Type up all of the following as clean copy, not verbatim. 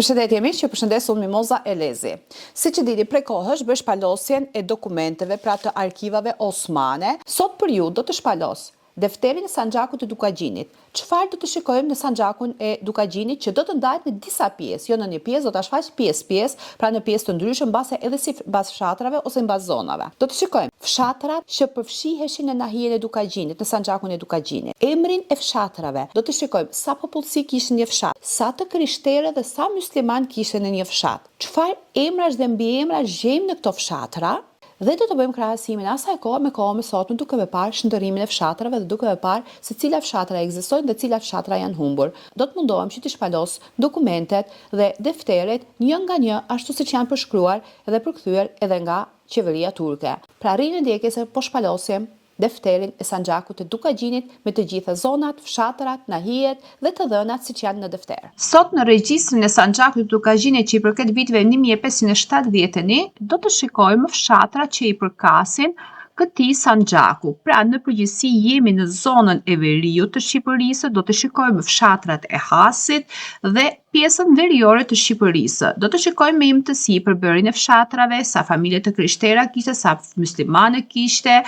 Përshëndetje miq, që përshëndes unë Mimoza Elezi. Siç e dini, prej kohësh bëj shpalosjen e dokumenteve pra të arkivave osmane. Sot për ju do të shpalos defterin e Sanxhakut të Dukagjinit. Çfarë do të shikojmë në Sanxhakun e Dukagjinit që do të ndahet në disa pjesë, jo në një pjesë, do ta shfaq pjesë, pra në pjesë të ndryshme mbase edhe si mbas fshatrave ose mbas zonave. Do të shikojmë fshatrat që përfshiheshin në nahijen e Dukagjinit, në Sanxhakun e Dukagjinit. Emrin e fshatrave. Do të shikojmë sa popullsi kishin një fshat, sa të krishterë dhe sa musliman kishin në një fshat. Çfarë emrash dhe mbiemrash gjejmë në këto fshatra? Dhe do të bëjmë krahasimin asaj kohe me kohën e sotme duke parë shndërrimin e fshatrave dhe duke parë se cilat fshatra ekzistojnë dhe cilat fshatra janë humbur. Do të mundohem që të shpalos dokumentet dhe defteret një nga një ashtu siç janë përshkruar dhe përkthyer edhe nga qeveria turke. Pra rrini ndjekje se po shpalosim defterin e Sanxhakut të Dukagjinit me të gjitha zonat, fshatrat, nahijet dhe të dhënat siç janë në defter. Sot në regjistrin e Sanxhakut të Dukagjinit që i përket viteve 1570-ni, do të shikojmë fshatrat që i përkasin këtij Sanxhaku. Pra në përgjithësi jemi në zonën e veriut të Shqipërisë, do të shikojmë fshatrat e Hasit dhe pjesën veriore të Shqipërisë. Do të shikojmë me imtësi përbërjen e fshatrave, sa familje të krishtera kishte, sa muslimane kishte,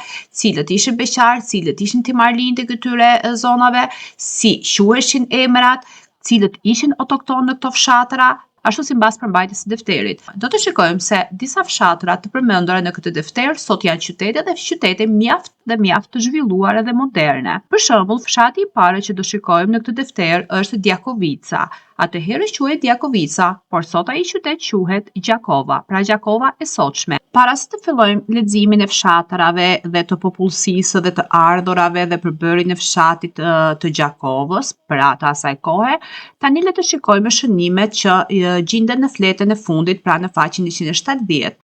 cilët ishin beqar, cilët ishin timarlinë të këtyre zonave, si quheshin emrat, cilët ishin autoktonë në këto fshatra, ashtu si mbas përmbajtjes së defterit. Do të shikojmë se disa fshatra të përmendura në këtë defter sot janë qytete dhe qytete mjaft të zhvilluara dhe moderne. Për shembull, fshati i parë që do shikojmë në këtë defter është Djakovica. Atëherë quhet Djakovica, por sot ai qytet quhet Gjakova, pra Gjakova e sotshme. Para se të fillojmë leximin e fshatrave dhe të popullsisë dhe të ardhurave dhe përbërjen e fshatit të Gjakovës, pra të asaj kohe, tani le të shikojmë shënimet që gjenden në fletën e fundit, pra në faqen 170.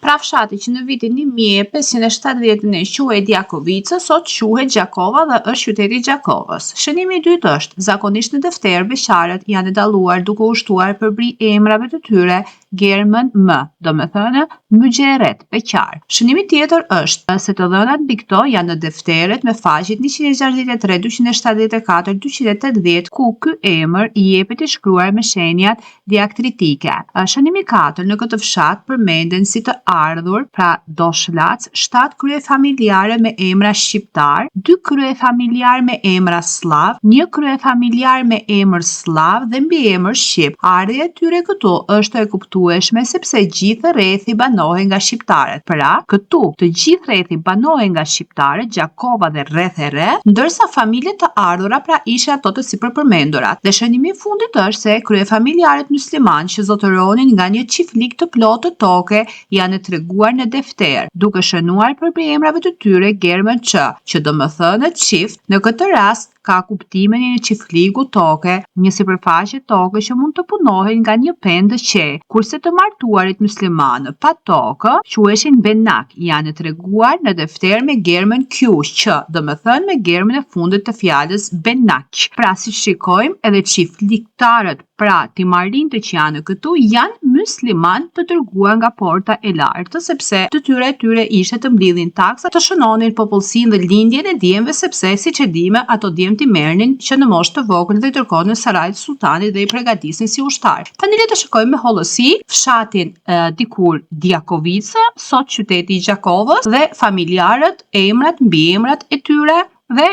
Pra fshati që në vitin 1570 quhej Djakovica, sot quhet Gjakova dhe është qyteti i Gjakovës. Shënimi i dytë është, zakonisht në defter beqarët janë dalluar duke u shtuar përbri emrave të tyre Germën M, do me thënë Mëgjeret, beqar. Shënimi tjetër është se të dhënat mbi këto janë në defteret me faqet 163, 274, 280, ku ky emër i jepet i shkruar me shenjat diaktritike. Shënimi 4, në këtë fshat përmenden si të ardhur, pra doshlac, 7 krye familjare me emra shqiptar, 2 krye familjar me emra slav, 1 krye familjar me emër slav dhe mbiemër shqip. Ardhja e tyre këtu është e kuptueshme sepse gjithë rrethi banohen nga shqiptarët. Pra, këtu të gjithë rrethi banohen nga shqiptarët, Gjakova dhe rreth e rreth, ndërsa familjet të ardhura pra ishin ato të sipërpërmendurat. Dhe shënimi i fundit është se kryefamiljarët musliman që zotëronin nga një çiftlik të plotë të toke janë treguar në defter, duke shënuar përbërj emrave të tyre Germën Ç, që do më thënë çift, në këtë rast ka kuptimin e një çiftliku toke, një sipërfaqe toke që mund të punohen nga një pendë qe, kurse të martuarit muslimanë pa tokë quheshin benak, janë treguar në defter me Germën Q, që do më thënë me Germën e fundit të fjalës benak. Pra si shikojmë edhe çiftliktarët, pra timarlinët që janë këtu janë musliman të dërguar nga porta e lartë, sepse të tyre ishte të mblidhin taksa, të shënonin popullsinë dhe lindjen e djemve, sepse siç e dimë ato djem të merrnin që në moshë të vogël dhe i dërgonin në sarajt sultanit dhe i përgatisin si ushtar. Tani le të shikojmë me hollësi fshatin dikur Djakovica, sot qyteti i Gjakovës dhe familjarët, emrat, mbiemrat e tyre dhe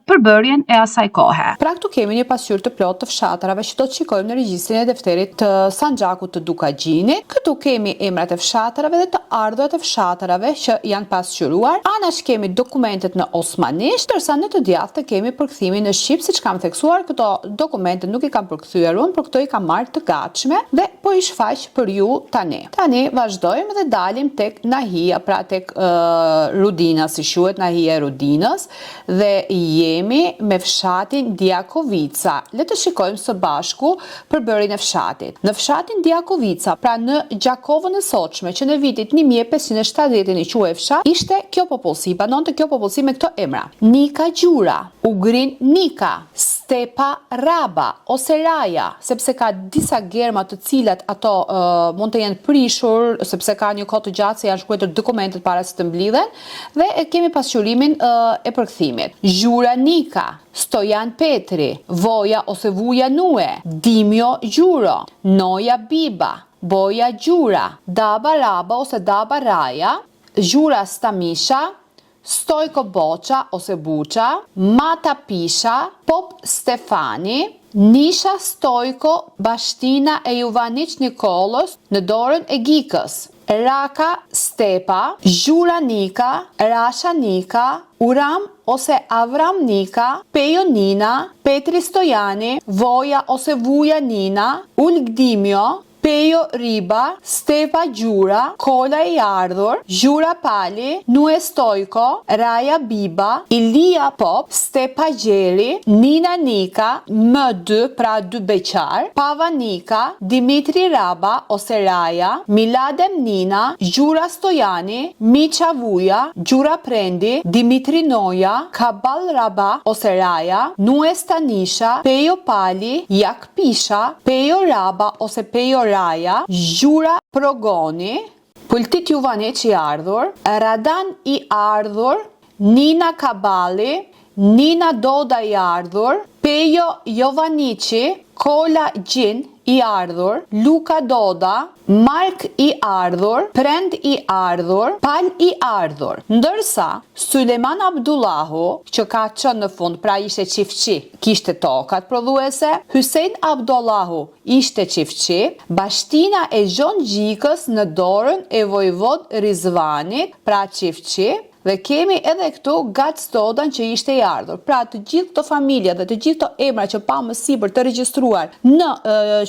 përbërjen e asaj kohe. Pra këtu kemi një pasqyrë të plotë të fshatrave që do të shikojmë në regjistrin e defterit të Sanxhakut të Dukagjinit. Këtu kemi emrat e fshatrave dhe të ardhurat e fshatrave që janë pasqyruar. Anash kemi dokumentet në osmanisht, ndërsa në të djathtë kemi përkthimin në shqip, siç kam theksuar. Këto dokumente nuk i kam përkthyer unë, por këto i kam marrë të gatshme dhe po i shfaq për ju tani. Tani vazhdojmë dhe dalim tek nahia, pra tek Rudina, si quhet nahia e Rudinës, dhe jemi me fshatin Djakovica. Le të shikojmë së bashku përbërjen e fshatit. Në fshatin Djakovica, pra në Gjakovën e sotshme, që në vitit 1570 i quhej fshat, ishte kjo popullsi, banonte kjo popullsi me këto emra: Nika Gjura, Ugrin Nika, Stepa Raba ose Raja, sepse ka disa germa të cilat ato mund të jenë prishur, sepse ka një kohë të gjatë se janë shkruar dokumentet para se të mblidhen, dhe kemi pasqyrimin e përkthimit. regjistrimit: Gjura Nika, Stojan Petri, Voja ose Vuja Nue, Dimjo Gjuro, Noja Biba, Boja Gjura, Daba Raba ose Daba Raja, Gjura Stamisha, Stojko Boqa ose Buqa, Mata Pisha, Pop Stefani, Nisha Stojko, Bashtina e Juvanic Nikolos në dorën e Gikës, Raka Stepa, Gjura Nika, Rasha Nika, Uram ose Avram Nika, Pejo Nina, Petri Stojani, Voja ose Vuja Nina, Ulg Dimjo, Pejo Riba, Stepa Gjura, Kola i Ardhur, Gjura Pali, Nue Stojko, Raja Biba, Ilia Pop, Stepa Gjeli, Nina Nika, M2 pra 2 beqar, Pava Nika, Dimitri Raba ose Raja, Miladem Nina, Gjura Stojani, Miqa Vuja, Gjura Prendi, Dimitri Noja, Kabal Raba ose Raja, Nue Stanisha, Pejo Pali, Jak Pisha, Pejo Raba ose Pejo Raja, Gjura Progoni, Pultit Juvanic i Ardhur, Radan i Ardhur, Nina Kabali, Nina Doda i Ardhur, Pejo Jovanici, Kola Gjin i Ardhur, Luka Doda, Mark i Ardhur, Prend i Ardhur, Pal i Ardhur. Ndërsa Sulejman Abdullahu, që ka qenë në fund, pra ishte çiftçi, kishte tokat prodhuese, Hysein Abdullahu ishte çiftçi, Bashtina e Gjon Gjikës në dorën e Vojvod Rizvanit, pra çiftçi. Dhe kemi edhe këtu Gacdodan që ishte i ardhur. Pra të gjithë këto familja dhe të gjithë këto emra që pa më sipër të regjistruar në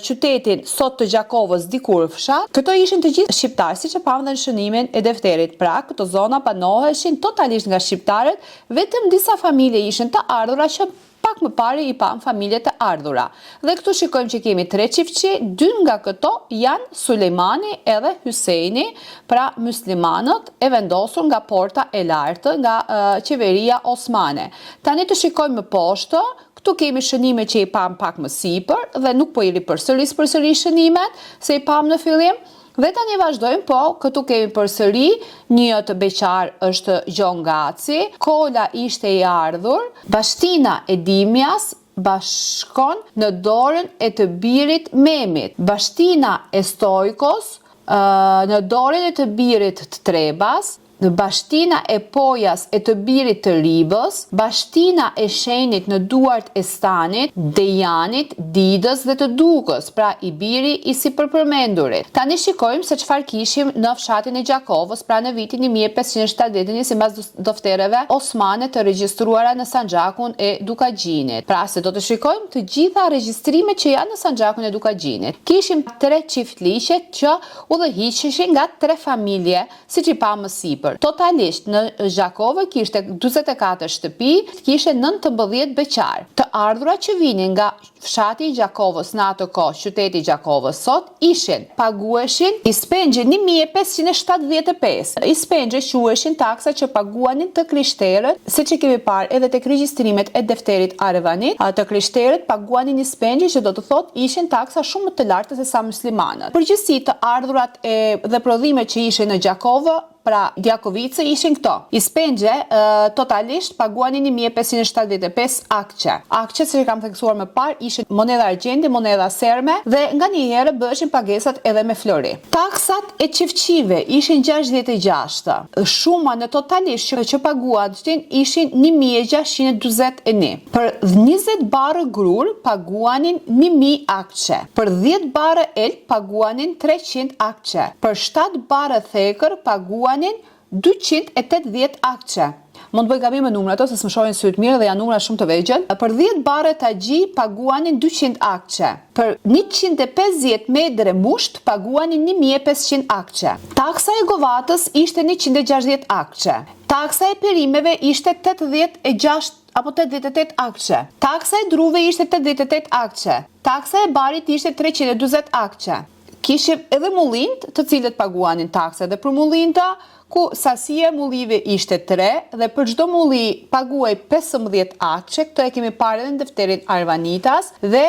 qytetin sot të Gjakovës dikur fshat, këto ishin të gjithë shqiptarë, siç e pam dhe në shënimin e defterit. Pra këto zona panoheshin totalisht nga shqiptarët, vetëm disa familje ishin të ardhura që pak më pari i pam familjet e ardhura. Dhe këtu shikojmë që kemi 3 çiftçi, 2 nga këto janë Sulejmani edhe Hyseini, pra muslimanët e vendosur nga porta e lartë nga qeveria osmane. Tani të shikojmë më poshtë, këtu kemi shënime që i pam pak më sipër dhe nuk po i ripërsëris shënimet se i pam në fillim. Dhe tani vazhdojmë, po këtu kemi përsëri një të beqar është Gjon Gaci, Kola ishte i ardhur, Bashtina e Dimjas bashkon në dorën e të birit Memit, Bashtina e Stojkos në dorën e të birit të Trebas, Bashtina e Pojas e të birit të Ribës, Bashtina e Shenit në duart e Stanit, Dejanit, Didës dhe të Dukës, pra i biri i sipërpërmendurit. Tani shikojmë se çfarë kishim në fshatin e Gjakovës, pra në vitin 1570 sipas deftereve osmane të regjistruara në Sanxhakun e Dukagjinit. Pra se do të shikojmë të gjitha regjistrimet që janë në Sanxhakun e Dukagjinit. Kishim 3 çiftliqe që udhëhiqeshin nga 3 familje, siç i pa më sipër. Totalisht në Gjakovë kishte 44 shtëpi, kishte 19 beqar. Të ardhura që vinin nga fshati i Gjakovës në atë kohë, qyteti i Gjakovës sot, ishin pagueshin ispengje 1575. Ispengje quheshin taksa që paguanin të krishterët, siç e kemi parë edhe tek regjistrimet e defterit Arevanit, të krishterët paguanin ispengje që do të thotë ishin taksa shumë të larta se sa muslimanët. Përgjithësi të ardhurat dhe prodhimet që ishin në Gjakovë, pra Djakovice ishin këto. Ispengje totalisht paguanin 1575 akçe. Akçe, si që kam theksuar më parë, ishin monedha argjendi, monedha serme dhe nga një herë bëheshin pagesat edhe me flori. Taksat e çiftçive ishin 66. Shuma në totalisht që paguanin ishin 1641. Për 20 barë grur paguanin 1000 akçe. Për 10 barë elk paguanin 300 akçe. Për 7 barë thekër paguanin 280 akçe. Mund të bëj gabim me numrat ose s'më shohin syt mirë dhe janë numra shumë të vegjël. Për 10 barë tagji paguanin 200 akçe. Për 150 medre musht paguanin 1500 akçe. Taksa e govatës ishte 160 akçe. Taksa e perimeve ishte 88 akçe. Taksa e druve ishte 88 akçe. Taksa e barit ishte 340 akçe. Kishim edhe mullint të cilët paguanin taksa, dhe për mullinta ku sasia e mullive ishte 3 dhe për çdo mulli paguaj 15 akçe, këto e kemi parë edhe në defterin Arvanitas, dhe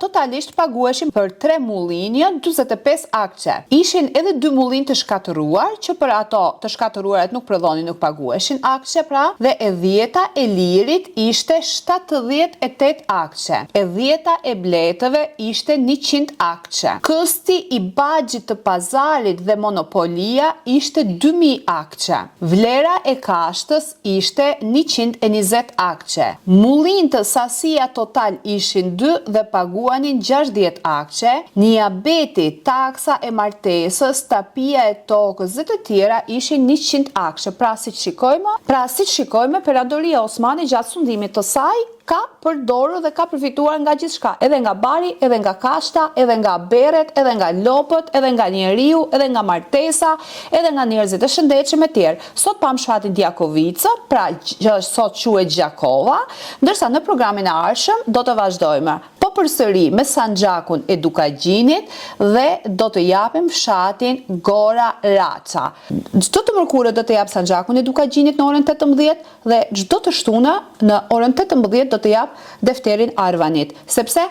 totalisht paguheshin për 3 mullinje 45 akçe. Ishin edhe 2 mullin të shkatëruar, që për ato të shkatëruarat nuk prodhonin, nuk paguheshin akçe pra, dhe e 10-a e lirit ishte 78 akçe. E 10-a e bletëve ishte 100 akçe. Kosti i baxhit të pazarit dhe monopolia ishte 2000 akçe. Vlera e kashtës ishte 120 akçe. Mullin të sasia total ishin 2 dhe paguanin 60 akçe. Niabeti, taksa e martesës, tapia e tokës dhe të tjera ishin 100 akçe. Pra si shikojmë, Perandoria Osmane gjatë sundimit të saj ka përdorur dhe ka përfituar nga gjithçka, edhe nga bari, edhe nga kashta, edhe nga beret, edhe nga lopët, edhe nga njeriu, edhe nga martesa, edhe nga njerëzit e shëndetshëm e tjerë. Sot pam shfatin Djakovicë, pra që sot quhet Gjakova, ndërsa në programin e ardhshëm do të vazhdojmë po përsëri me Sanxhakun e Dukagjinit dhe do të japim fshatin Gora Raça. Çdo të mërkurë do të jap Sanxhakun e Dukagjinit në orën 18 dhe çdo të shtunë në orën 18 do të jap defterin Arvanit, sepse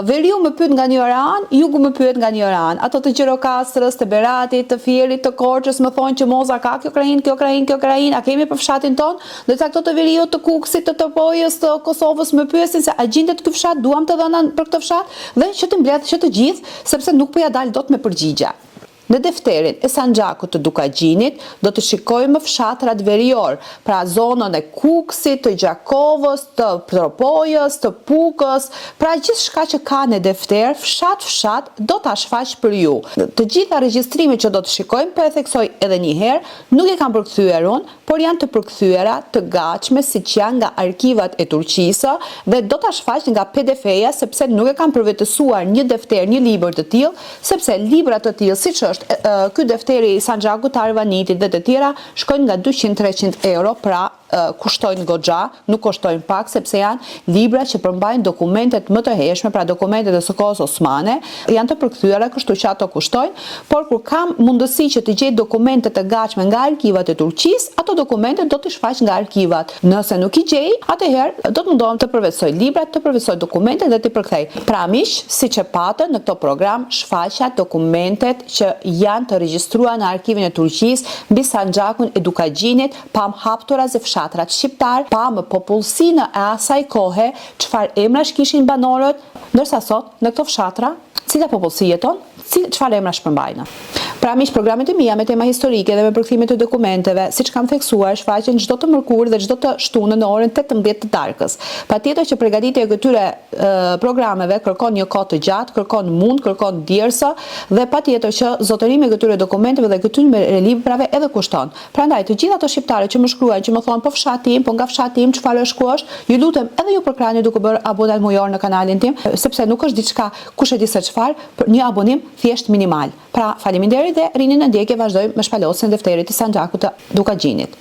veriu më pyet nga një anë, jugu më pyet nga një anë. Ato të Gjirokastrës, të Beratit, të Fierit, të Korçës më thonë që moza ka kjo krahin, a kemi për fshatin ton? Ndërsa këto të Veriut, të Kukësit, të Topojës, të Kosovës më pyesin se a gjendet ky fshat, duam të dhëna për këtë fshat, dhe që të mbledh që të gjithë, sepse nuk po ja dal dot me përgjigje. Në defterin e Sanxhakut të Dukagjinit do të shikojmë fshatrat verior, pra zonën e Kukësit, të Gjakovës, të Tropojës, të Pukës, pra gjithçka që ka në defter, fshat do ta shfaq për ju. Të gjitha regjistrimet që do të shikojmë, po e theksoj edhe një herë, nuk e kam përkthyer unë, por janë të përkthyera të gatshme siç janë nga arkivat e Turqisë dhe do ta shfaq nga PDF-ja, sepse nuk e kam përvetësuar një defter, një libër të tillë, sepse libra të tillë siç është ky defteri i Sanxhakut të Arvanitit dhe të tjera shkojnë nga 200-300 euro, pra kushtojnë goxha, nuk kushtojnë pak, sepse janë libra që përmbajnë dokumentet më të hershme, pra dokumentet e së kohës osmane, janë të përkthyera, kështu që ato kushtojnë, por kur kam mundësi që të gjej dokumentet e gatshme nga arkivat e Turqisë, ato dokumente do të shfaq nga arkivat. Nëse nuk i gjej, atëherë do të mundohem të përvetësoj librat, të përvetësoj dokumentet dhe të përkthej. Pra miq, siç e patën në këtë program, shfaqja dokumentet që janë të regjistruar në arkivin e Turqisë mbi Sanxhakun e Dukagjinit, pam haptura e fshatrat shqiptar, pam popullsinë e asaj kohe, çfarë emrash kishin banorët, ndërsa sot në këto fshatra, cila popullsi jeton, çfarë emrash përmbajnë. Pra miq, programet e mia me tema historike dhe me përkthime të dokumenteve, siç kam theksuar, shfaqen çdo të mërkurë dhe çdo të shtunë në orën 18 të darkës. Patjetër që përgatitja e këtyre programeve kërkon një kohë të gjatë, kërkon mund, kërkon djersë dhe patjetër që zotërimi i këtyre dokumenteve dhe këtyre librave edhe kushton. Prandaj të gjithë ato shqiptarë që më shkruajnë, që më thonë po fshatim, po nga fshatim, çfarë është ku është, ju lutem edhe ju përkrahani duke bërë abonat mujor në kanalin tim, sepse nuk është diçka kush e di se çfarë, për një abonim thjesht minimal. Pra, faleminderit dhe rini në ndjekje, vazhdojmë me shpalosjen e defterit të Sanxhakut të Dukagjinit.